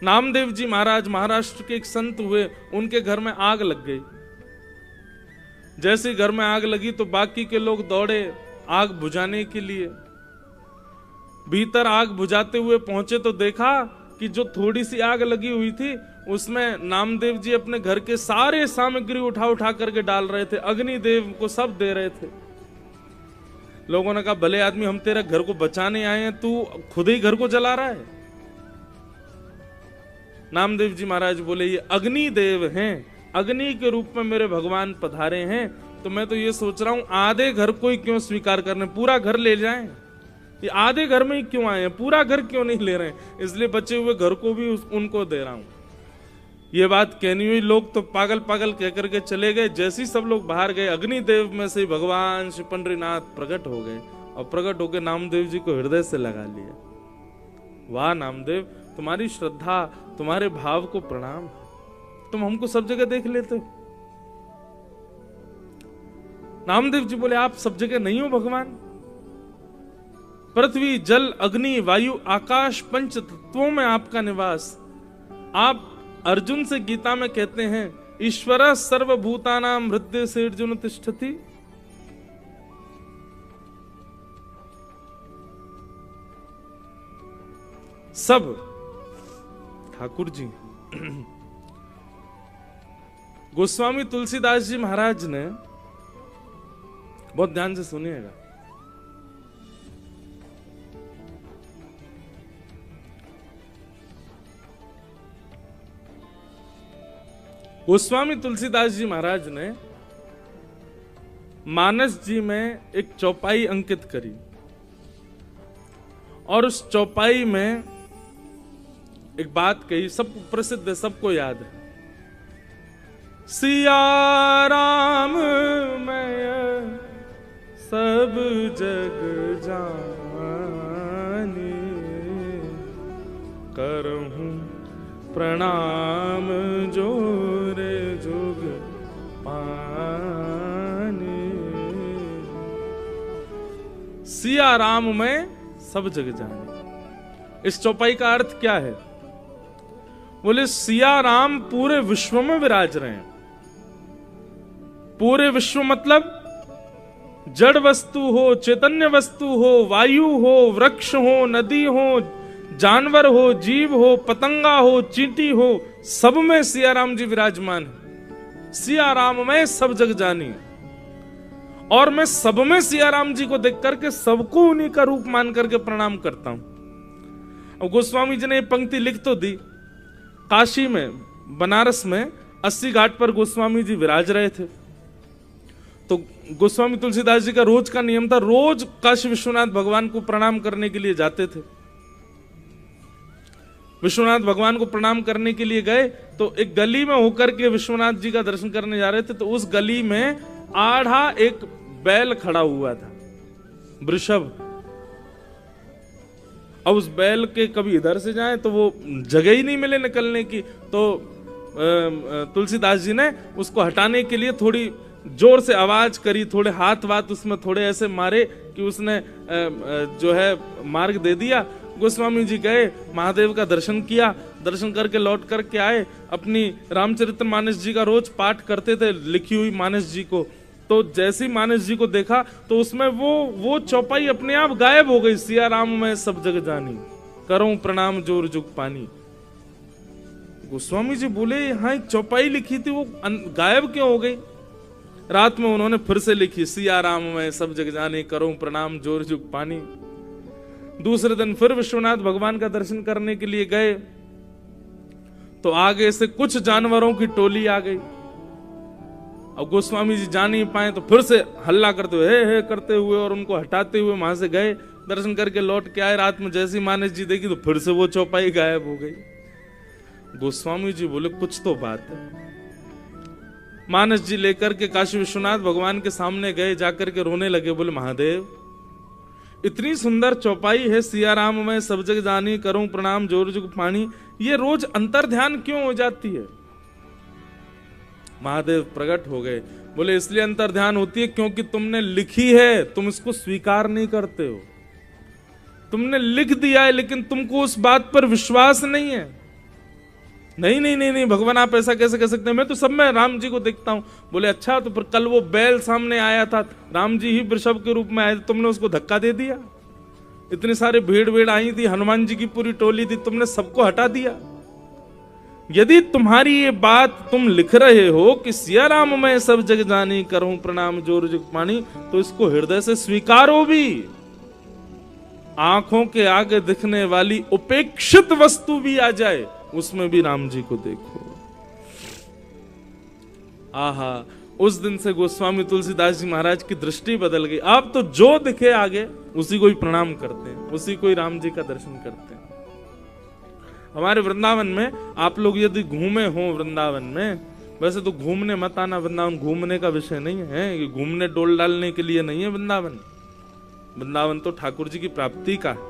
नामदेव जी महाराज महाराष्ट्र के एक संत हुए, उनके घर में आग लग गई। जैसे घर में आग लगी तो बाकी के लोग दौड़े आग बुझाने के लिए। भीतर आग बुझाते हुए पहुंचे तो देखा कि जो थोड़ी सी आग लगी हुई थी उसमें नामदेव जी अपने घर के सारे सामग्री उठा उठा करके डाल रहे थे, अग्निदेव को सब दे रहे थे। लोगों ने कहा, भले आदमी, हम तेरे घर को बचाने आए हैं, तू खुद ही घर को जला रहा है। नामदेव जी महाराज बोले, ये अग्निदेव हैं, अग्नि के रूप में मेरे भगवान पधारे हैं, तो मैं तो ये सोच रहा हूं आधे घर को ही क्यों स्वीकार करने, पूरा घर ले जाएं। ये आधे घर में ही क्यों आए हैं, पूरा घर क्यों नहीं ले रहे हैं, इसलिए बचे हुए घर को भी उनको दे रहा हूं। ये बात कहनी हुई, लोग तो पागल पागल कह करके चले गए। जैसे ही सब लोग बाहर गए, अग्निदेव में से भगवान श्री पंडरीनाथ प्रकट हो गए और प्रकट होकर नामदेव जी को हृदय से लगा लिया। वाह नामदेव, तुम्हारी श्रद्धा, तुम्हारे भाव को प्रणाम, तुम हमको सब जगह देख लेते हो। नामदेव जी बोले, आप सब जगह नहीं हो भगवान। पृथ्वी, जल, अग्नि, वायु, आकाश, पंच तत्वों में आपका निवास। आप अर्जुन से गीता में कहते हैं, ईश्वर सर्वभूतानां हृदय से अर्जुन तिष्ठति। सब ठाकुर जी। गोस्वामी तुलसीदास जी महाराज ने, बहुत ध्यान से सुनिएगा, गोस्वामी तुलसीदास जी महाराज ने मानस जी में एक चौपाई अंकित करी और उस चौपाई में एक बात कही, सब प्रसिद्ध है, सबको याद है। सिया राम मैं सब जग जानी, करहूं प्रणाम जोरे जुग पानी। सिया राम में सब जग जाने, इस चौपाई का अर्थ क्या है? बोले, सिया राम पूरे विश्व में विराज रहे हैं। पूरे विश्व मतलब जड़ वस्तु हो, चैतन्य वस्तु हो, वायु हो, वृक्ष हो, नदी हो, जानवर हो, जीव हो, पतंगा हो, चींटी हो, सब में सिया राम जी विराजमान है। सिया राम में सब जग जानी, और मैं सब में सिया राम जी को देख करके सबको उन्हीं का रूप मान करके प्रणाम करता हूं। अब गोस्वामी जी ने ये पंक्ति लिख तो दी। काशी में, बनारस में 80 घाट पर गोस्वामी जी विराज रहे थे, तो गोस्वामी तुलसीदास जी का रोज का नियम था, रोज काशी विश्वनाथ भगवान को प्रणाम करने के लिए जाते थे। विश्वनाथ भगवान को प्रणाम करने के लिए गए तो एक गली में होकर के विश्वनाथ जी का दर्शन करने जा रहे थे, तो उस गली में आधा एक बैल खड़ा हुआ था, वृषभ। अब उस बैल के कभी इधर से जाए तो वो जगह ही नहीं मिले निकलने की, तो तुलसीदास जी ने उसको हटाने के लिए थोड़ी जोर से आवाज करी, थोड़े हाथ वाथ उसमें थोड़े ऐसे मारे कि उसने जो है मार्ग दे दिया। गोस्वामी जी गए, महादेव का दर्शन किया, दर्शन करके लौट करके आए। अपनी रामचरितमानस जी का रोज पाठ करते थे, लिखी हुई मानस जी को, तो जैसे ही मानस जी को देखा तो उसमें वो चौपाई अपने आप गायब हो गई। सिया राम में सब जग जानी, करूं प्रणाम जोर जुग पानी। गोस्वामी जी बोले, यहाँ एक चौपाई लिखी थी, वो गायब क्यों हो गई? रात में उन्होंने फिर से लिखी, सिया राम में सब जग जानी, करूं प्रणाम जोर जुग पानी। दूसरे दिन फिर विश्वनाथ भगवान का दर्शन करने के लिए गए तो आगे से कुछ जानवरों की टोली आ गई। अब गोस्वामी जी जा नहीं पाए तो फिर से हल्ला करते हुए, हे करते हुए और उनको हटाते हुए वहां से गए, दर्शन करके लौट के आए। रात में जैसी मानस जी देखी तो फिर से वो चौपाई गायब हो गई। गोस्वामी जी बोले, कुछ तो बात है। मानस जी लेकर के काशी विश्वनाथ भगवान के सामने गए, जाकर के रोने लगे, बोले, महादेव इतनी सुंदर चौपाई है, सिया राम में सब जग जानी, करूं प्रणाम जोर जुग पानी, ये रोज अंतर ध्यान क्यों हो जाती है? महादेव प्रकट हो गए, बोले, इसलिए अंतर ध्यान होती है क्योंकि तुमने लिखी है, तुम इसको स्वीकार नहीं करते हो। तुमने लिख दिया है लेकिन तुमको उस बात पर विश्वास नहीं है। नहीं नहीं नहीं नहीं भगवान आप ऐसा कैसे कह सकते हैं, मैं तो सब में राम जी को देखता हूं। बोले अच्छा, तो फिर कल वो बैल सामने आया था, राम जी ही वृषभ के रूप में आए, तुमने उसको धक्का दे दिया। इतनी सारी भीड़ आई थी, हनुमान जी की पूरी टोली थी, तुमने सबको हटा दिया। यदि तुम्हारी ये बात तुम लिख रहे हो कि सिया राम मैं सब जग जानी, करूं प्रणाम जोर जुग पानी, तो इसको हृदय से स्वीकारो भी। आंखों के आगे दिखने वाली उपेक्षित वस्तु भी आ जाए, उसमें भी राम जी को देखो। आहा, उस दिन से गोस्वामी तुलसीदास जी महाराज की दृष्टि बदल गई। आप तो जो दिखे आगे उसी को ही प्रणाम करते हैं, उसी को ही राम जी का दर्शन करते हैं। हमारे वृंदावन में आप लोग यदि घूमे हो वृंदावन में, वैसे तो घूमने मत आना, वृंदावन घूमने का विषय नहीं है, ये घूमने डोल डालने के लिए नहीं है वृंदावन। वृंदावन तो ठाकुर जी की प्राप्ति का है।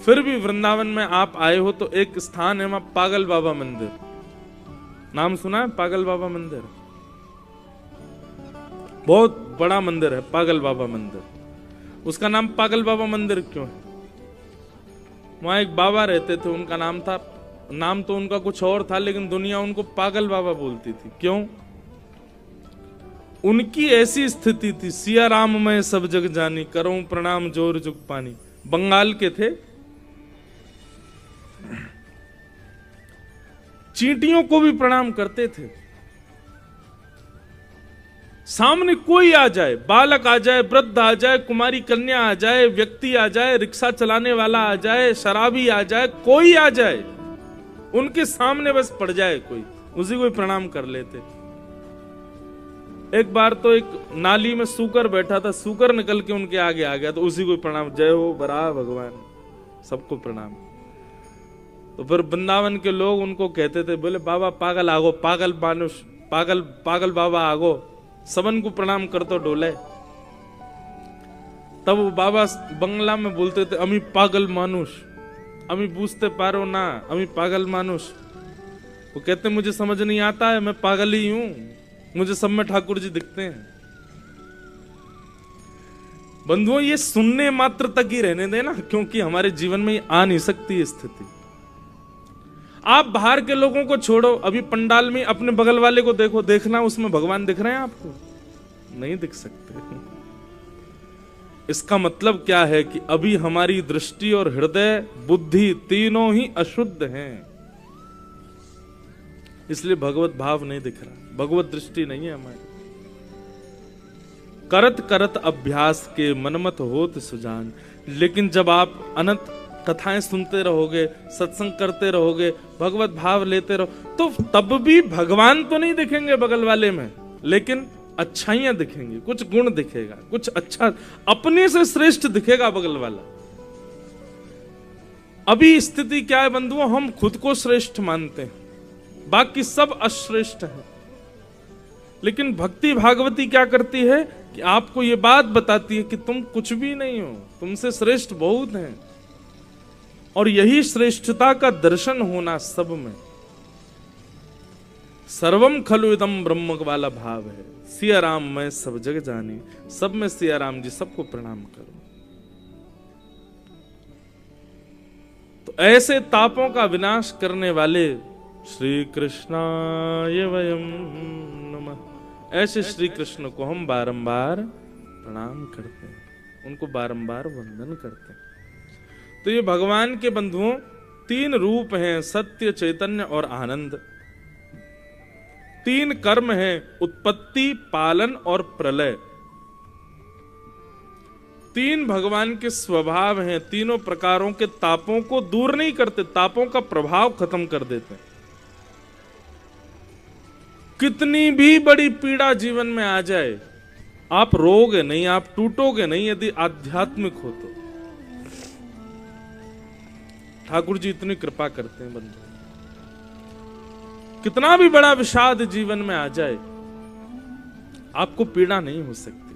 फिर भी वृंदावन में आप आए हो तो एक स्थान है वहां पागल बाबा मंदिर, नाम सुना है? पागल बाबा मंदिर बहुत बड़ा मंदिर है, पागल बाबा मंदिर। उसका नाम पागल बाबा मंदिर क्यों है? वहां एक बाबा रहते थे, उनका नाम तो उनका कुछ और था, लेकिन दुनिया उनको पागल बाबा बोलती थी। क्यों? उनकी ऐसी स्थिति थी, सिया राम मैं सब जग जानी, करूं प्रणाम जोर जुग पानी। बंगाल के थे, चींटियों को भी प्रणाम करते थे। सामने कोई आ जाए, बालक आ जाए, वृद्ध आ जाए, कुमारी कन्या आ जाए, व्यक्ति आ जाए, रिक्शा चलाने वाला आ जाए, शराबी आ जाए, कोई आ जाए, उनके सामने बस पड़ जाए कोई, उसी को ही प्रणाम कर लेते। एक बार तो एक नाली में सूकर बैठा था, सूकर निकल के उनके आगे आ गया तो उसी को प्रणाम, जय हो बरा भगवान, सबको प्रणाम। तो फिर वृंदावन के लोग उनको कहते थे, बोले बाबा पागल आगो, पागल मानुष, पागल बाबा आगो, सबन को प्रणाम कर तो डोले। तब वो बाबा बंगला में बोलते थे, अमी पागल मानुष, अमी बूझते पारो ना, अमी पागल मानुष। वो कहते मुझे समझ नहीं आता है, मैं पागल ही हूं, मुझे सब में ठाकुर जी दिखते हैं। बंधुओं, ये सुनने मात्र तक ही रहने देना, क्योंकि हमारे जीवन में आ नहीं सकती स्थिति। आप बाहर के लोगों को छोड़ो, अभी पंडाल में अपने बगल वाले को देखो, देखना उसमें भगवान दिख रहे हैं आपको? नहीं दिख सकते। इसका मतलब क्या है कि अभी हमारी दृष्टि और हृदय बुद्धि तीनों ही अशुद्ध हैं, इसलिए भगवत भाव नहीं दिख रहा, भगवत दृष्टि नहीं है हमारी। करत करत अभ्यास के मनमत होत सुजान। लेकिन जब आप अनंत कथाएं सुनते रहोगे, सत्संग करते रहोगे, भगवत भाव लेते रहो, तो तब भी भगवान तो नहीं दिखेंगे बगल वाले में, लेकिन अच्छाइयां दिखेंगी, कुछ गुण दिखेगा, कुछ अच्छा, अपने से श्रेष्ठ दिखेगा बगल वाला। अभी स्थिति क्या है बंधुओं, हम खुद को श्रेष्ठ मानते हैं, बाकी सब अश्रेष्ठ है। लेकिन भक्ति भागवती क्या करती है कि आपको ये बात बताती है कि तुम कुछ भी नहीं हो, तुमसे श्रेष्ठ बहुत हैं। और यही श्रेष्ठता का दर्शन होना सब में। सर्वम खलु इदम ब्रह्म वाला भाव है। सिया राम मैं सब जग जानी, सब में सिया राम जी, सबको प्रणाम करो। तो ऐसे तापों का विनाश करने वाले श्री कृष्णाय वयम नमः, ऐसे श्री कृष्ण को हम बारंबार प्रणाम करते हैं, उनको बारंबार वंदन करते हैं। तो ये भगवान के बंधुओं तीन रूप हैं, सत्य, चैतन्य और आनंद। तीन कर्म हैं, उत्पत्ति, पालन और प्रलय। तीन भगवान के स्वभाव हैं, तीनों प्रकारों के तापों को दूर नहीं करते, तापों का प्रभाव खत्म कर देते हैं। कितनी भी बड़ी पीड़ा जीवन में आ जाए, आप रोगे नहीं, आप टूटोगे नहीं, यदि आध्यात्मिक हो तो। ठाकुर जी इतनी कृपा करते हैं बंधु। कितना भी बड़ा विषाद जीवन में आ जाए, आपको पीड़ा नहीं हो सकती।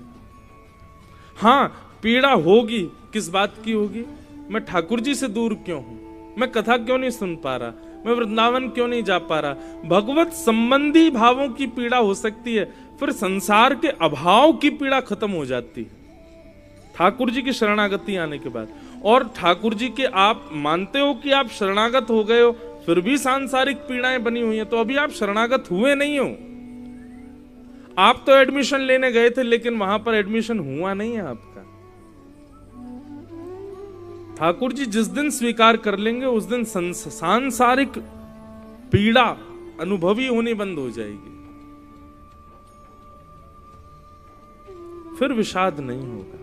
हां, पीड़ा होगी, किस बात की होगी? मैं ठाकुर जी से दूर क्यों हूं, मैं कथा क्यों नहीं सुन पा रहा, मैं वृंदावन क्यों नहीं जा पा रहा। भगवत संबंधी भावों की पीड़ा हो सकती है, फिर संसार के अभाव की पीड़ा खत्म हो जाती है ठाकुर जी की शरणागति आने के बाद। और ठाकुर जी के आप मानते हो कि आप शरणागत हो गए हो, फिर भी सांसारिक पीड़ाएं बनी हुई हैं, तो अभी आप शरणागत हुए नहीं हो। आप तो एडमिशन लेने गए थे, लेकिन वहां पर एडमिशन हुआ नहीं है आपका। ठाकुर जी जिस दिन स्वीकार कर लेंगे उस दिन सांसारिक पीड़ा अनुभवी होनी बंद हो जाएगी, फिर विषाद नहीं होगा।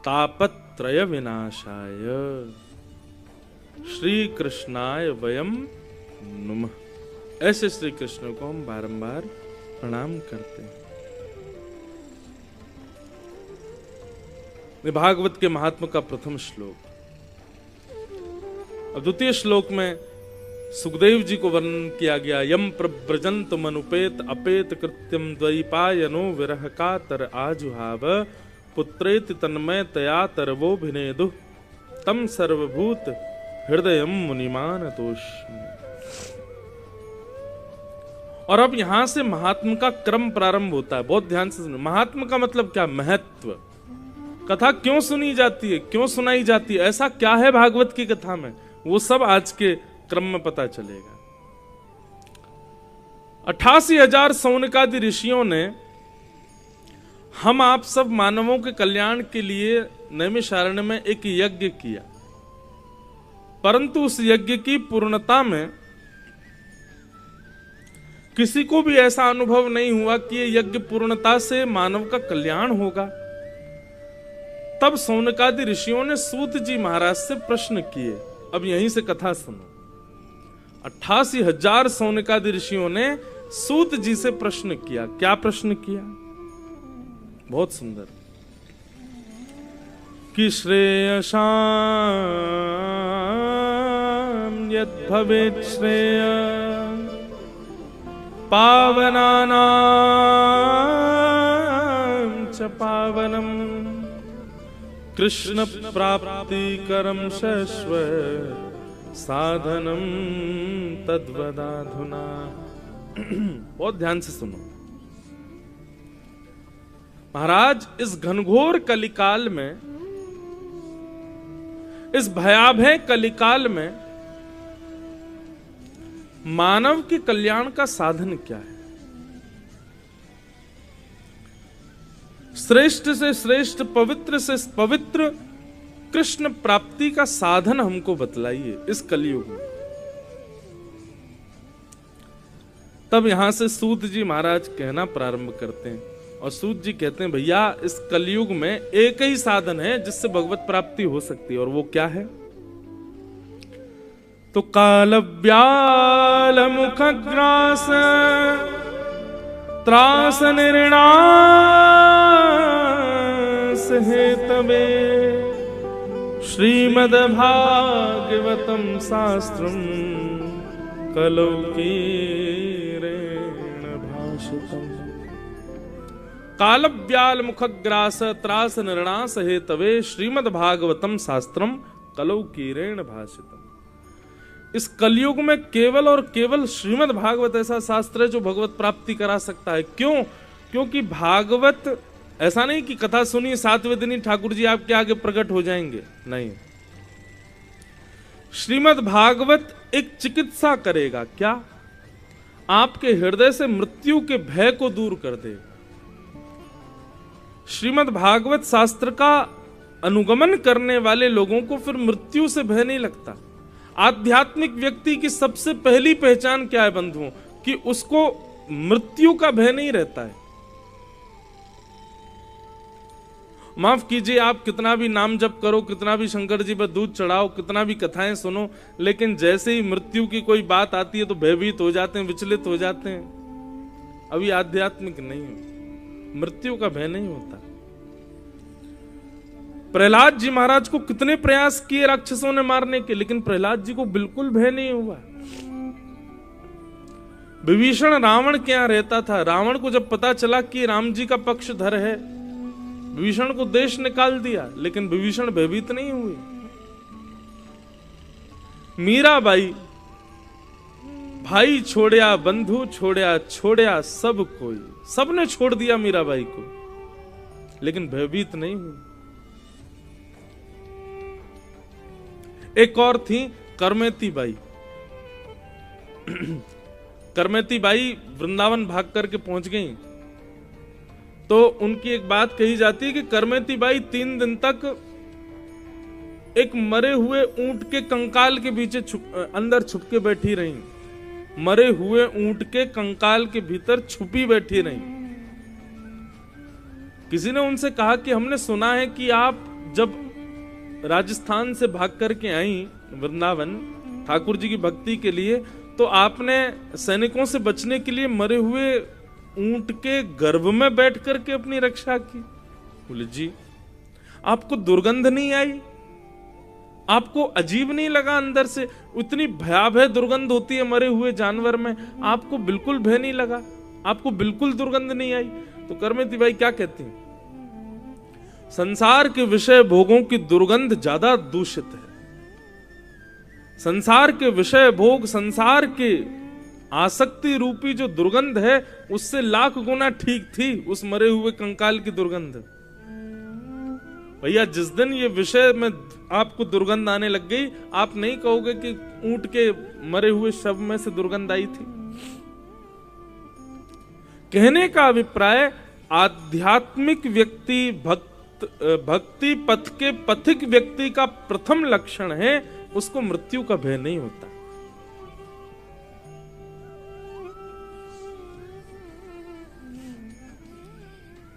तापत्रय विनाशाय श्री कृष्णाय वयम नुमः। ऐसे श्री कृष्ण को हम बारंबार प्रणाम करते हैं। भागवत के महात्मा का प्रथम श्लोक। अब द्वितीय श्लोक में सुखदेव जी को वर्णन किया गया। यम प्रव्रजंत मनुपेत अपेत कृत्यम द्वैपायनो विरह का तर आजुहाव पुत्रेति तन्मय तया तरवो भिनेदु तम सर्वभूत हृदयम मुनिमान तोष्मि। और अब यहां से महात्मा का क्रम प्रारंभ होता है। बहुत ध्यान से सुनो। महात्मा का मतलब क्या? महत्व। कथा क्यों सुनी जाती है, क्यों सुनाई जाती है, ऐसा क्या है भागवत की कथा में, वो सब आज के क्रम में पता चलेगा। 88,000 सौनकादि ऋषियों ने हम आप सब मानवों के कल्याण के लिए नैमिषारण्य में एक यज्ञ किया, परंतु उस यज्ञ की पूर्णता में किसी को भी ऐसा अनुभव नहीं हुआ कि ये यज्ञ पूर्णता से मानव का कल्याण होगा। तब सौनकादि ऋषियों ने सूत जी महाराज से प्रश्न किए। अब यहीं से कथा सुनो। 88,000 सौनकादि ऋषियों ने सूत जी से प्रश्न किया। क्या प्रश्न किया? बहुत सुंदर। कि श्रेयसां यद् भवेत् श्रेय पावनानां च पावनम् कृष्ण प्राप्तिकरं शश्वत साधनम तद्वदाधुना। बहुत ध्यान से सुनो महाराज। इस घनघोर कलिकाल में, इस भयावह कलिकाल में मानव के कल्याण का साधन क्या है? श्रेष्ठ से श्रेष्ठ, पवित्र से पवित्र कृष्ण प्राप्ति का साधन हमको बतलाइए इस कलयुग में। तब यहां से सूत जी महाराज कहना प्रारंभ करते हैं, और सूत जी कहते हैं भैया इस कलयुग में एक ही साधन है जिससे भगवत प्राप्ति हो सकती है, और वो क्या है? तो कालव्याल मुखग्रास त्रास निर्णास हेतवे श्रीमद्भागवतम शास्त्रम कलौकीरेण भाषितम्। कालव्याल मुखग्रास त्रास निर्णास हेतवे श्रीमद्भागवतम शास्त्रम कलौकीरेण भाषितम्। इस कलयुग में केवल और केवल श्रीमद् भागवत ऐसा शास्त्र है जो भगवत प्राप्ति करा सकता है। क्यों? क्योंकि भागवत ऐसा नहीं कि कथा सुनी 7वें दिन ही ठाकुर जी आपके आगे प्रकट हो जाएंगे, नहीं। श्रीमद् भागवत एक चिकित्सा करेगा। क्या? आपके हृदय से मृत्यु के भय को दूर कर दे। श्रीमद् भागवत शास्त्र का अनुगमन करने वाले लोगों को फिर मृत्यु से भय नहीं लगता। आध्यात्मिक व्यक्ति की सबसे पहली पहचान क्या है बंधुओं? कि उसको मृत्यु का भय नहीं रहता है। माफ कीजिए, आप कितना भी नाम जप करो, कितना भी शंकर जी पर दूध चढ़ाओ, कितना भी कथाएं सुनो, लेकिन जैसे ही मृत्यु की कोई बात आती है तो भयभीत हो जाते हैं, विचलित हो जाते हैं। अभी आध्यात्मिक नहीं हो, मृत्यु का भय नहीं होता। प्रहलाद जी महाराज को कितने प्रयास किए राक्षसों ने मारने के, लेकिन प्रहलाद जी को बिल्कुल भय नहीं हुआ। विभीषण रावण के यहां रहता था। रावण को जब पता चला कि राम जी का पक्षधर है, विभीषण को देश निकाल दिया, लेकिन विभीषण भयभीत नहीं हुए। मीराबाई, भाई छोड़या, बंधु छोड़या, छोड़या सब कोई, सबने छोड़ दिया मीराबाई को, लेकिन भयभीत नहीं हुई। एक और थी करमेती बाई। करमेती बाई वृंदावन भाग करके पहुंच गई, तो उनकी एक बात कही जाती है कि करमेती बाई 3 दिन तक एक मरे हुए ऊंट के कंकाल के पीछे अंदर छुप के बैठी रही। मरे हुए ऊंट के कंकाल के भीतर छुपी बैठी रही। किसी ने उनसे कहा कि हमने सुना है कि आप जब राजस्थान से भाग करके आई वृंदावन ठाकुर जी की भक्ति के लिए, तो आपने सैनिकों से बचने के लिए मरे हुए ऊंट के गर्भ में बैठ करके अपनी रक्षा की। बोले जी। आपको दुर्गंध नहीं आई? आपको अजीब नहीं लगा अंदर से? उतनी भयावह दुर्गंध होती है मरे हुए जानवर में, आपको बिल्कुल भय नहीं लगा? आपको बिल्कुल दुर्गंध नहीं आई? तो करमेती बाई क्या कहती हैं? संसार के विषय भोगों की दुर्गंध ज्यादा दूषित है। संसार के विषय भोग, संसार के आसक्ति रूपी जो दुर्गंध है, उससे लाख गुना ठीक थी उस मरे हुए कंकाल की दुर्गंध। भैया जिस दिन ये विषय में आपको दुर्गंध आने लग गई, आप नहीं कहोगे कि ऊंट के मरे हुए शव में से दुर्गंध आई थी। कहने का अभिप्राय, आध्यात्मिक व्यक्ति भक्ति पथ के पथिक व्यक्ति का प्रथम लक्षण है, उसको मृत्यु का भय नहीं होता।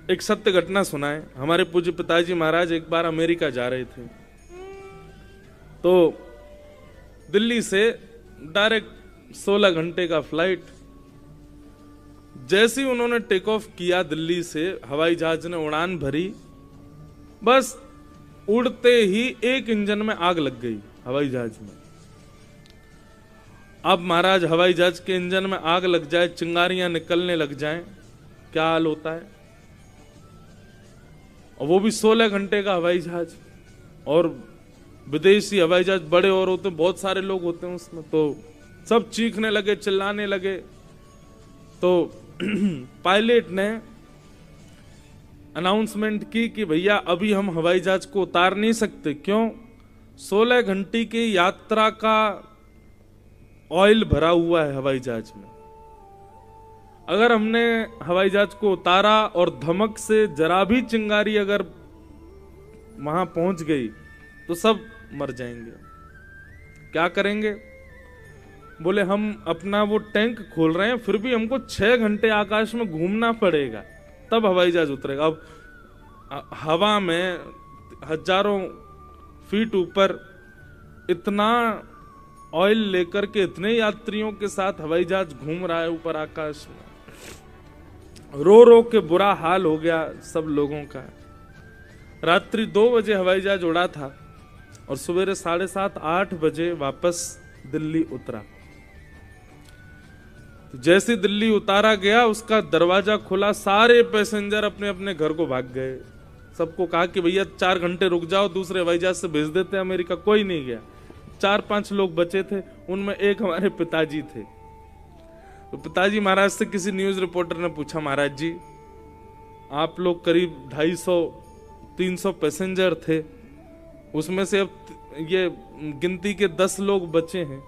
एक सत्य घटना सुनाए। हमारे पूज्य पिताजी महाराज एक बार अमेरिका जा रहे थे, तो दिल्ली से डायरेक्ट 16 घंटे का फ्लाइट। जैसे ही उन्होंने टेक ऑफ किया दिल्ली से, हवाई जहाज ने उड़ान भरी, बस उड़ते ही एक इंजन में आग लग गई हवाई जहाज में। अब महाराज हवाई जहाज के इंजन में आग लग जाए, चिंगारियां निकलने लग जाएं, क्या हाल होता है? और वो भी 16 घंटे का हवाई जहाज, और विदेशी हवाई जहाज बड़े और होते, बहुत सारे लोग होते हैं उसमें, तो सब चीखने लगे, चिल्लाने लगे। तो पायलट ने अनाउंसमेंट की कि भैया अभी हम हवाई जहाज को उतार नहीं सकते। क्यों? 16 घंटे की यात्रा का ऑयल भरा हुआ है हवाई जहाज में। अगर हमने हवाई जहाज को उतारा और धमक से जरा भी चिंगारी अगर वहां पहुंच गई तो सब मर जाएंगे। क्या करेंगे? बोले हम अपना वो टैंक खोल रहे हैं, फिर भी हमको 6 घंटे आकाश में घूमना पड़ेगा, तब हवाई जहाज उतरेगा। अब हवा में हजारों फीट ऊपर इतना ऑयल लेकर के इतने यात्रियों के साथ हवाई जहाज घूम रहा है ऊपर आकाश में। रो रो के बुरा हाल हो गया सब लोगों का। रात्रि 2 बजे हवाई जहाज उड़ा था और सवेरे 7:30 8 बजे वापस दिल्ली उतरा। तो जैसे दिल्ली उतारा गया, उसका दरवाजा खुला, सारे पैसेंजर अपने अपने घर को भाग गए। सबको कहा कि भैया 4 घंटे रुक जाओ, दूसरे हवाई जहाज से भेज देते हैं अमेरिका। कोई नहीं गया। 4-5 लोग बचे थे, उनमें एक हमारे पिताजी थे। तो पिताजी महाराज से किसी न्यूज रिपोर्टर ने पूछा, महाराज जी आप लोग करीब 250-300 पैसेंजर थे, उसमें से अब ये गिनती के 10 लोग बचे हैं,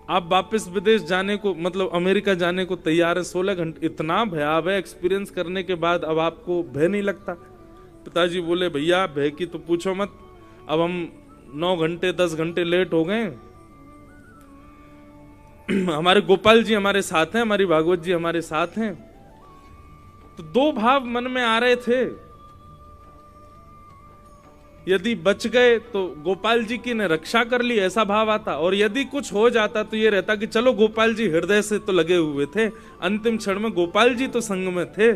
आप वापस विदेश जाने को, मतलब अमेरिका जाने को तैयार है 16 घंटे, इतना भयावह एक्सपीरियंस करने के बाद अब आपको भय नहीं लगता? पिताजी बोले, भैया भय की तो पूछो मत, अब हम 9 घंटे 10 घंटे लेट हो गए। हमारे गोपाल जी हमारे साथ हैं, हमारी भागवत जी हमारे साथ हैं। तो 2 भाव मन में आ रहे थे, यदि बच गए तो गोपाल जी की ने रक्षा कर ली, ऐसा भाव आता, और यदि कुछ हो जाता तो ये रहता कि चलो गोपाल जी हृदय से तो लगे हुए थे, अंतिम क्षण में गोपाल जी तो संग में थे।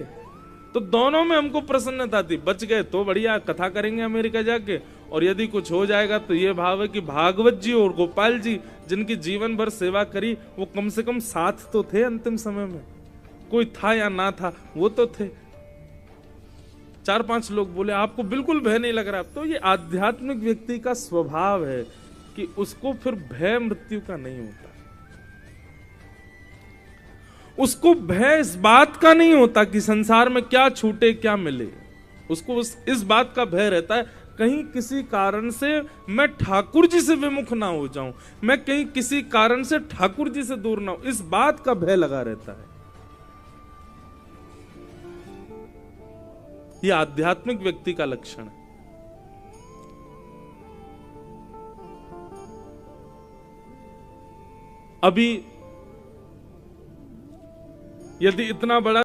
तो दोनों में हमको प्रसन्नता थी, बच गए तो बढ़िया, कथा करेंगे अमेरिका जाके, और यदि कुछ हो जाएगा तो ये भाव है कि भागवत जी और गोपाल जी जिनकी जीवन भर सेवा करी, वो कम से कम साथ तो थे अंतिम समय में, कोई था या ना था वो तो थे। 4-5 लोग बोले आपको बिल्कुल भय नहीं लग रहा। तो ये आध्यात्मिक व्यक्ति का स्वभाव है कि उसको फिर भय मृत्यु का नहीं होता, उसको भय इस बात का नहीं होता कि संसार में क्या छूटे क्या मिले। उसको इस बात का भय रहता है कहीं किसी कारण से मैं ठाकुर जी से विमुख ना हो जाऊं, मैं कहीं किसी कारण से ठाकुर जी से दूर ना हो, इस बात का भय लगा रहता है। यह आध्यात्मिक व्यक्ति का लक्षण है। अभी यदि इतना बड़ा